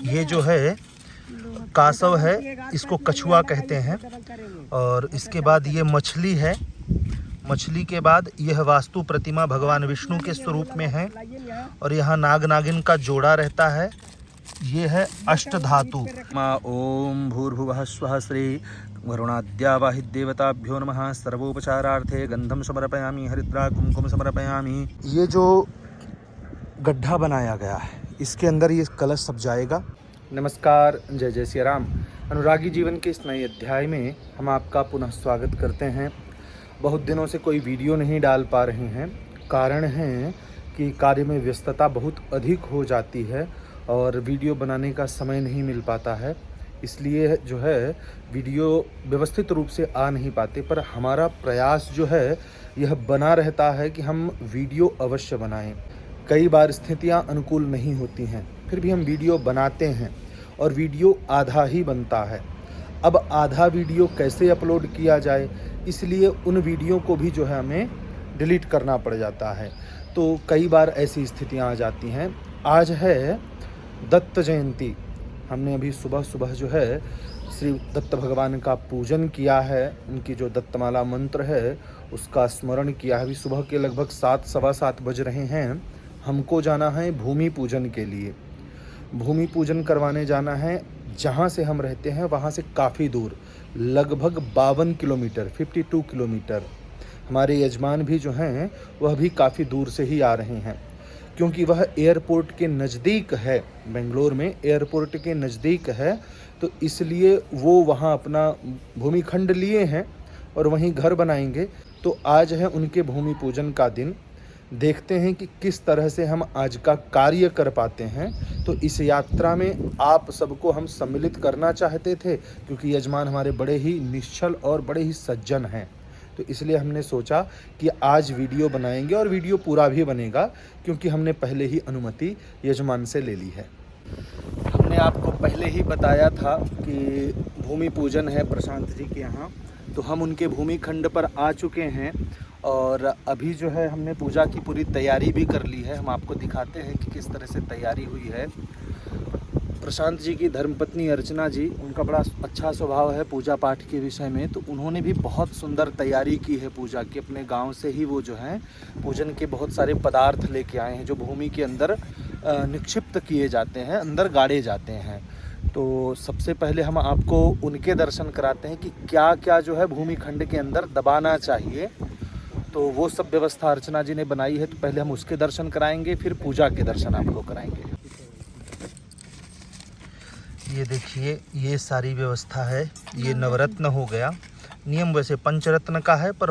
ये जो है कासव है, इसको कछुआ कहते हैं। और इसके बाद ये मछली है। मछली के बाद यह वास्तु प्रतिमा भगवान विष्णु के स्वरूप में है। और यहाँ नाग नागिन का जोड़ा रहता है। ये है अष्ट धातु। ओम भूर्भुवः स्वः श्री वरुणाद्यावाहि देवताभ्यो नमः। सर्वोपचारार्थे गंधम समर्पयामि, हरिद्रा कुमकुम समर्पयामि। ये जो गड्ढा बनाया गया है, इसके अंदर ये कलश सब जाएगा। नमस्कार, जय जय श्री राम। अनुरागी जीवन के इस नए अध्याय में हम आपका पुनः स्वागत करते हैं। बहुत दिनों से कोई वीडियो नहीं डाल पा रहे हैं। कारण है कि कार्य में व्यस्तता बहुत अधिक हो जाती है और वीडियो बनाने का समय नहीं मिल पाता है। इसलिए जो है वीडियो व्यवस्थित रूप से आ नहीं पाते, पर हमारा प्रयास जो है यह बना रहता है कि हम वीडियो अवश्य बनाएं। कई बार स्थितियां अनुकूल नहीं होती हैं, फिर भी हम वीडियो बनाते हैं और वीडियो आधा ही बनता है। अब आधा वीडियो कैसे अपलोड किया जाए, इसलिए उन वीडियो को भी जो है हमें डिलीट करना पड़ जाता है। तो कई बार ऐसी स्थितियां आ जाती हैं। आज है दत्त जयंती। हमने अभी सुबह सुबह जो है श्री दत्त भगवान का पूजन किया है। उनकी जो दत्तमाला मंत्र है उसका स्मरण किया है। अभी सुबह के लगभग 7, सवा 7 बज रहे हैं। हमको जाना है भूमि पूजन के लिए। भूमि पूजन करवाने जाना है। जहाँ से हम रहते हैं वहाँ से काफ़ी दूर, लगभग 52 किलोमीटर, 52 किलोमीटर। हमारे यजमान भी जो हैं वह भी काफ़ी दूर से ही आ रहे हैं, क्योंकि वह एयरपोर्ट के नज़दीक है। बेंगलोर में एयरपोर्ट के नज़दीक है, तो इसलिए वो वहाँ अपना भूमिखंड लिए हैं और वहीं घर बनाएंगे। तो आज है उनके भूमि पूजन का दिन। देखते हैं कि किस तरह से हम आज का कार्य कर पाते हैं। तो इस यात्रा में आप सबको हम सम्मिलित करना चाहते थे, क्योंकि यजमान हमारे बड़े ही निश्चल और बड़े ही सज्जन हैं। तो इसलिए हमने सोचा कि आज वीडियो बनाएंगे और वीडियो पूरा भी बनेगा, क्योंकि हमने पहले ही अनुमति यजमान से ले ली है। हमने आपको पहले ही बताया था कि भूमि पूजन है प्रशांत जी के यहाँ, तो हम उनके भूमि खंड पर आ चुके हैं और अभी जो है हमने पूजा की पूरी तैयारी भी कर ली है। हम आपको दिखाते हैं कि किस तरह से तैयारी हुई है। प्रशांत जी की धर्मपत्नी अर्चना जी, उनका बड़ा अच्छा स्वभाव है पूजा पाठ के विषय में, तो उन्होंने भी बहुत सुंदर तैयारी की है पूजा की। अपने गांव से ही वो जो है पूजन के बहुत सारे पदार्थ लेके आए हैं, जो भूमि के अंदर निक्षिप्त किए जाते हैं, अंदर गाड़े जाते हैं। तो सबसे पहले हम आपको उनके दर्शन कराते हैं कि क्या क्या जो है भूमि खंड के अंदर दबाना चाहिए। तो वो सब व्यवस्था अर्चना जी ने बनाई है। तो पहले हम उसके दर्शन कराएंगे, फिर पूजा के दर्शन आपको कराएंगे। ये देखिए, ये सारी व्यवस्था है। ये नवरत्न हो गया। नियम वैसे पंचरत्न का है, पर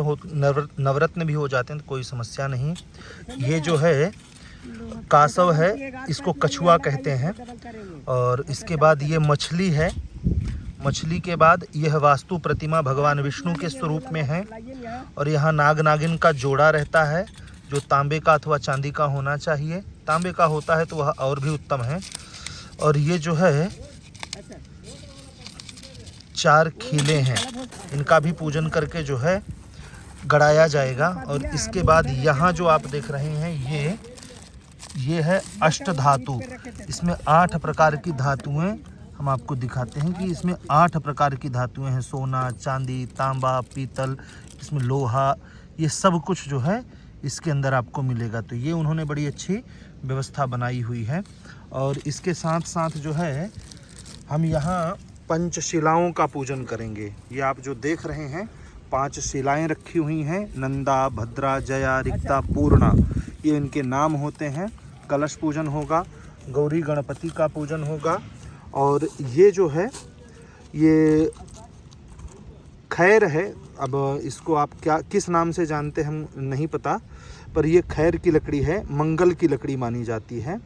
नवरत्न भी हो जाते हैं तो कोई समस्या नहीं। ये जो है कासव है, इसको कछुआ कहते हैं। और इसके बाद ये मछली है। मछली के बाद यह वास्तु प्रतिमा भगवान विष्णु के स्वरूप में है। और यहाँ नाग नागिन का जोड़ा रहता है, जो तांबे का अथवा चांदी का होना चाहिए। तांबे का होता है तो वह और भी उत्तम है। और ये जो है 4 खीले हैं, इनका भी पूजन करके जो है गड़ाया जाएगा। और इसके बाद यहाँ जो आप देख रहे हैं ये है अष्ट धातु। इसमें 8 प्रकार की धातुएं हम आपको दिखाते हैं कि इसमें 8 प्रकार की धातुएं हैं। सोना, चांदी, तांबा, पीतल, इसमें लोहा, ये सब कुछ जो है इसके अंदर आपको मिलेगा। तो ये उन्होंने बड़ी अच्छी व्यवस्था बनाई हुई है। और इसके साथ साथ जो है हम यहाँ पंचशिलाओं का पूजन करेंगे। ये आप जो देख रहे हैं 5 शिलाएं रखी हुई हैं। नंदा, भद्रा, जया, रिक्ता, पूर्णा, ये इनके नाम होते हैं। कलश पूजन होगा, गौरी गणपति का पूजन होगा। और ये जो है ये खैर है। अब इसको आप किस नाम से जानते हैं हम नहीं पता, पर ये खैर की लकड़ी है, मंगल की लकड़ी मानी जाती है।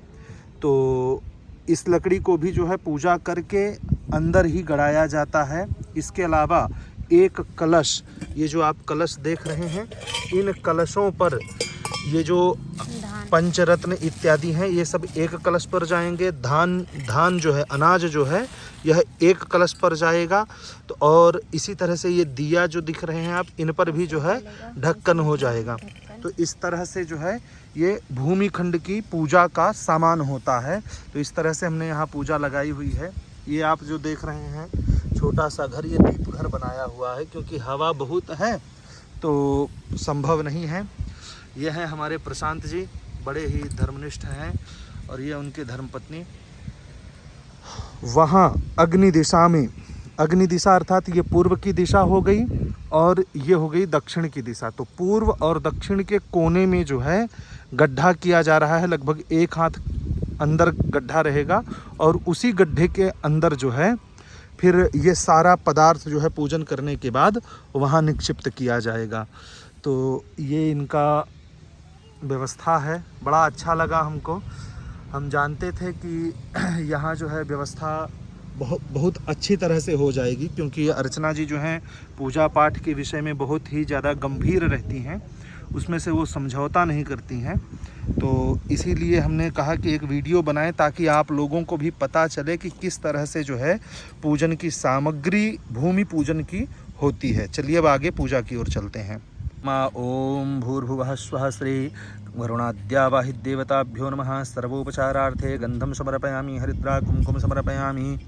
तो इस लकड़ी को भी जो है पूजा करके अंदर ही गड़ाया जाता है। इसके अलावा एक कलश, ये जो आप कलश देख रहे हैं, इन कलशों पर ये जो पंचरत्न इत्यादि हैं ये सब एक कलश पर जाएंगे। धान जो है, अनाज जो है, यह एक कलश पर जाएगा। तो और इसी तरह से ये दिया जो दिख रहे हैं आप, इन पर भी जो है ढक्कन हो जाएगा। तो इस तरह से जो है ये भूमिखंड की पूजा का सामान होता है। तो इस तरह से हमने यहाँ पूजा लगाई हुई है। ये आप जो देख रहे हैं छोटा सा घर, ये दीप घर बनाया हुआ है, क्योंकि हवा बहुत है तो संभव नहीं है। ये हैं हमारे प्रशांत जी, बड़े ही धर्मनिष्ठ हैं, और ये उनके धर्मपत्नी। वहाँ अग्नि दिशा में, अग्नि दिशा अर्थात ये पूर्व की दिशा हो गई और ये हो गई दक्षिण की दिशा। तो पूर्व और दक्षिण के कोने में जो है गड्ढा किया जा रहा है, लगभग 1 हाथ अंदर गड्ढा रहेगा, और उसी गड्ढे के अंदर जो है फिर ये सारा पदार्थ जो है पूजन करने के बाद वहाँ निक्षिप्त किया जाएगा। तो ये इनका व्यवस्था है। बड़ा अच्छा लगा हमको। हम जानते थे कि यहाँ जो है व्यवस्था बहुत अच्छी तरह से हो जाएगी, क्योंकि अर्चना जी जो हैं पूजा पाठ के विषय में बहुत ही ज़्यादा गंभीर रहती हैं, उसमें से वो समझौता नहीं करती हैं। तो इसीलिए हमने कहा कि एक वीडियो बनाएं ताकि आप लोगों को भी पता चले कि किस तरह से जो है पूजन की सामग्री भूमि पूजन की होती है। चलिए अब आगे पूजा की ओर चलते हैं। माँ ओम भूर्भुवः स्वः श्री वरुणाद्यावाहि देवताभ्यो नमः। सर्वोपचारार्थे गंधम समर्पयामि, हरिद्रा कुमकुम समर्पयामि।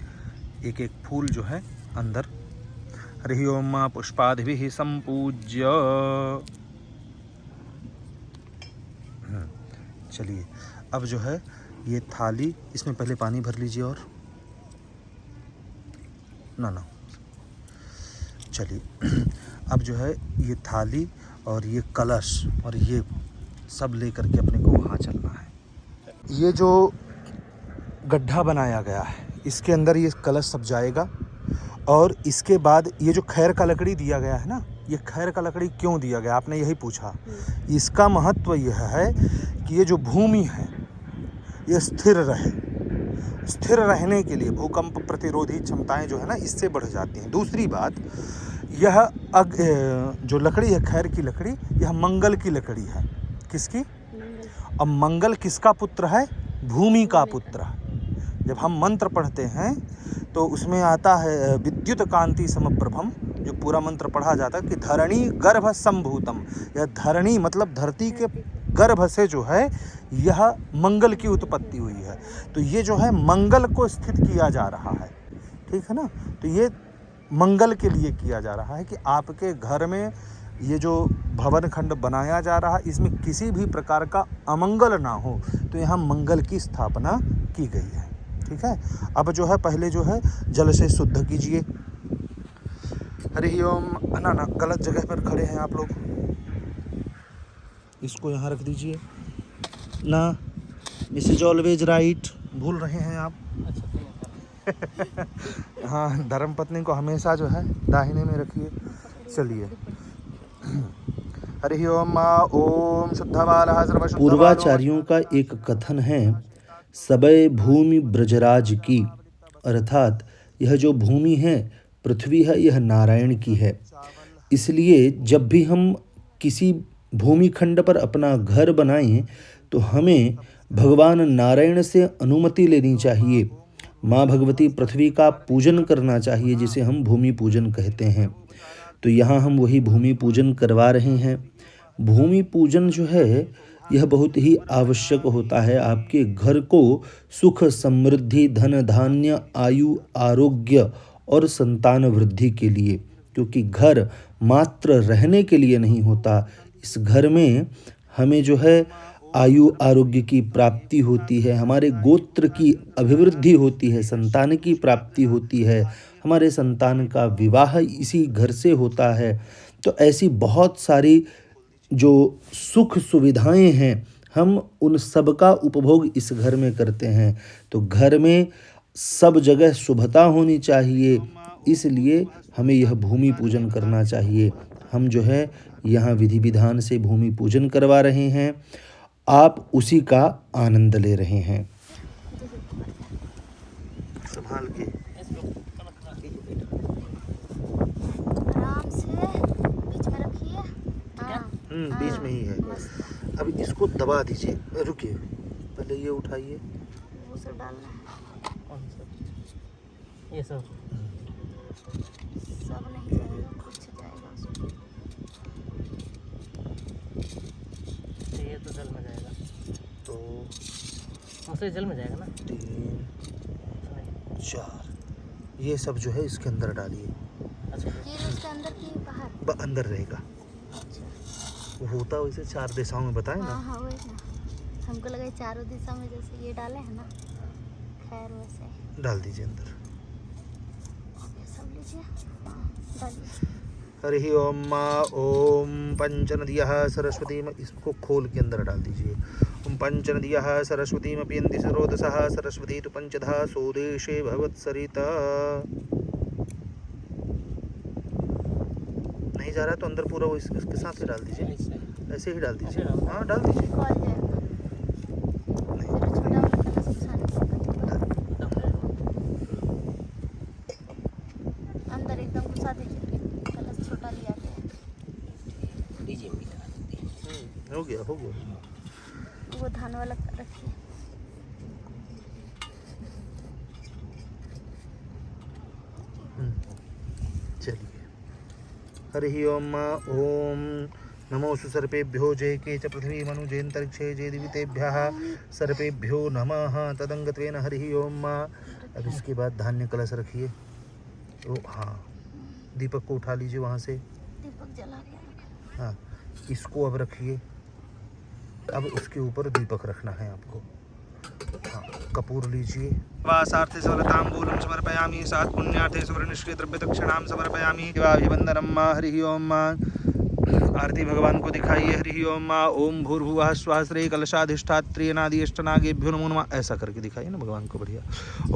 एक एक फूल जो है अंदर। हरि ओम माँ पुष्पादिभिः संपूज्य। चलिए अब जो है ये थाली, इसमें पहले पानी भर लीजिए और ना चलिए अब जो है ये थाली और ये कलश और ये सब लेकर के अपने को वहाँ चलना है। ये जो गड्ढा बनाया गया है इसके अंदर ये कलश सब जाएगा, और इसके बाद ये जो खैर का लकड़ी दिया गया है ना, ये खैर का लकड़ी क्यों दिया गया, आपने यही पूछा। इसका महत्व यह है कि ये जो भूमि है ये स्थिर रहे। स्थिर रहने के लिए भूकंप प्रतिरोधी क्षमताएं जो है ना इससे बढ़ जाती हैं। दूसरी बात, यह जो लकड़ी है खैर की लकड़ी, यह मंगल की लकड़ी है। किसकी? अब मंगल किसका पुत्र है? भूमि का पुत्र है। जब हम मंत्र पढ़ते हैं तो उसमें आता है विद्युत कांति समप्रभम, जो पूरा मंत्र पढ़ा जाता है कि धरणी गर्भ संभूतम। यह धरणी मतलब धरती के गर्भ से जो है यह मंगल की उत्पत्ति हुई है। तो ये जो है मंगल को स्थित किया जा रहा है, ठीक है ना। तो ये मंगल के लिए किया जा रहा है कि आपके घर में ये जो भवन खंड बनाया जा रहा है इसमें किसी भी प्रकार का अमंगल ना हो, तो यहाँ मंगल की स्थापना की गई है, ठीक है। अब जो है पहले जो है जल से शुद्ध कीजिए। हरि ओम। ना गलत जगह पर खड़े हैं आप लोग, इसको यहाँ रख दीजिए ना। This is always right. भूल रहे हैं आप। हाँ, धर्मपत्नी को हमेशा जो है दाहिने में रखिए। चलिए। हरि ओम ओम शुद्धवालः सर्वशुद्धवालो। पूर्वाचार्यों का एक कथन है, सबय भूमि ब्रजराज की, अर्थात यह जो भूमि है पृथ्वी है यह नारायण की है। इसलिए जब भी हम किसी भूमिखंड पर अपना घर बनाएं तो हमें भगवान नारायण से अनुमति लेनी चाहिए। माँ भगवती पृथ्वी का पूजन करना चाहिए, जिसे हम भूमि पूजन कहते हैं। तो यहाँ हम वही भूमि पूजन करवा रहे हैं। भूमि पूजन जो है यह बहुत ही आवश्यक होता है आपके घर को सुख समृद्धि धन धान्य आयु आरोग्य और संतान वृद्धि के लिए, क्योंकि घर मात्र रहने के लिए नहीं होता। इस घर में हमें जो है आयु आरोग्य की प्राप्ति होती है, हमारे गोत्र की अभिवृद्धि होती है, संतान की प्राप्ति होती है, हमारे संतान का विवाह इसी घर से होता है। तो ऐसी बहुत सारी जो सुख सुविधाएं हैं हम उन सब का उपभोग इस घर में करते हैं। तो घर में सब जगह शुभता होनी चाहिए, इसलिए हमें यह भूमि पूजन करना चाहिए। हम जो है यहाँ विधि विधान से भूमि पूजन करवा रहे हैं, आप उसी का आनंद ले रहे हैं। संभाल के आराम से बीच में रखिए। बीच में ही है। अब इसको दबा दीजिए। रुकिए, पहले ये उठाइए। वो सब डालना है। ये सब नहीं जाएगा, कुछ जाएगा उसमें। ये तो जल में जाएगा। उससे जल में जाएगा ना। 3 4 ये सब जो है इसके अंदर डालिए। अच्छा कील उसके अंदर की बाहर? अंदर रहेगा। अच्छा। वो होता वैसे 4 दिशाओं में बताएं ना। हाँ वही ना, हमको लगा ये चारों दिशा में जैसे ये डाले हैं ना, खैर वैसे डाल दीजिए अंदर। ये सब लीजिए। हाँ डालिए। हरि ओम माँ ओम पंचनदियः सरस्वती में, इसको खोल के अंदर डाल दीजिए। ओम पंचनदियः सरस्वती में पियन्ति सरोदसः सरस्वती तु पंचधा सोदेशे भवत्सरिता। नहीं जा रहा तो अंदर पूरा वो इसके साथ ही डाल दीजिए। ऐसे ही डाल दीजिए। हाँ डाल दीजिए। कॉल जाएगा। नहीं फिर छोटा वाला कलश घुसाने का। अंदर एकदम घुसा दीजिए, कलश छोटा लिया के। हो गया हो गया। वो धान वाला रखिए। चलिए। हरि ओम ओम नमो सुसर्पेभ्यो जय के च पृथ्वी मनुजेन्तरिक्षे जय दिवितेभ्यः सर्पेभ्यो नमः तदंगत्वेन हरि ओम। अब इसके बाद धान्य कलश रखिए। ओ हाँ, दीपक को उठा लीजिए वहाँ से। दीपक जला के। हाँ, इसको अब रखिए। अब उसके ऊपर दीपक रखना है आपको। हाँ, कपूर लीजिए। वासार्थे स्वर्ताम्बूलं समर्पयामि, सात् पुण्यार्थे सुवर्णनिष्क्रिय द्रव्य दक्षिणां समर्पयामि। विवाभिवन्दनं मां हरिः ओम मां। आरती भगवान को दिखाइए। हरिः ओम मां। ओम भूर्भुवः स्वः श्री कलशाधिष्ठात्रि अष्टनागेभ्यो नमो नमः। ऐसा करके दिखाइए ना भगवान को, बढ़िया।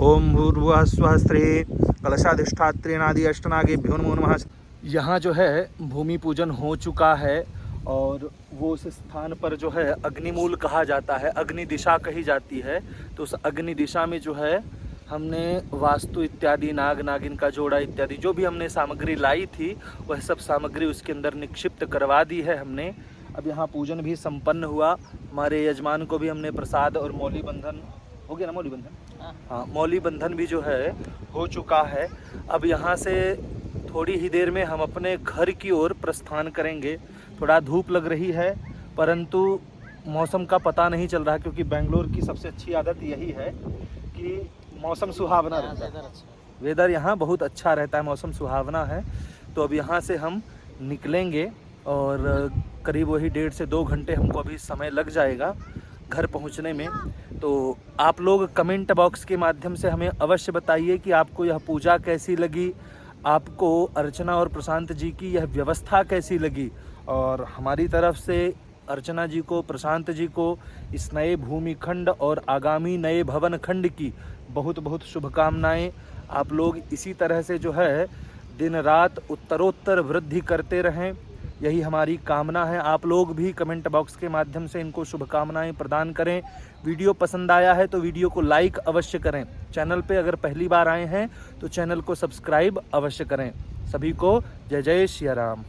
ओम भूर्भुवः स्वः श्री कलशाधिष्ठात्रि अष्टनागेभ्यो नमो नमः। यहाँ जो है भूमि पूजन हो चुका है और वो उस स्थान पर जो है अग्निमूल कहा जाता है, अग्नि दिशा कही जाती है। तो उस अग्नि दिशा में जो है हमने वास्तु इत्यादि, नाग नागिन का जोड़ा इत्यादि जो भी हमने सामग्री लाई थी वह सब सामग्री उसके अंदर निक्षिप्त करवा दी है हमने। अब यहाँ पूजन भी संपन्न हुआ। हमारे यजमान को भी हमने प्रसाद और मौली बंधन हो गया ना, मौली बंधन, हाँ मौली बंधन भी जो है हो चुका है। अब यहाँ से थोड़ी ही देर में हम अपने घर की ओर प्रस्थान करेंगे। थोड़ा धूप लग रही है परंतु मौसम का पता नहीं चल रहा, क्योंकि बेंगलोर की सबसे अच्छी आदत यही है कि मौसम सुहावना रहता है। वेदर यहाँ बहुत अच्छा रहता है, मौसम सुहावना है। तो अब यहाँ से हम निकलेंगे और करीब वही 1.5 से 2 घंटे हमको अभी समय लग जाएगा घर पहुँचने में। तो आप लोग कमेंट बॉक्स के माध्यम से हमें अवश्य बताइए कि आपको यह पूजा कैसी लगी, आपको अर्चना और प्रशांत जी की यह व्यवस्था कैसी लगी। और हमारी तरफ से अर्चना जी को, प्रशांत जी को इस नए भूमि खंड और आगामी नए भवन खंड की बहुत बहुत शुभकामनाएं। आप लोग इसी तरह से जो है दिन रात उत्तरोत्तर वृद्धि करते रहें, यही हमारी कामना है। आप लोग भी कमेंट बॉक्स के माध्यम से इनको शुभकामनाएं प्रदान करें। वीडियो पसंद आया है तो वीडियो को लाइक अवश्य करें। चैनल पे अगर पहली बार आए हैं तो चैनल को सब्सक्राइब अवश्य करें। सभी को जय जय श्री राम।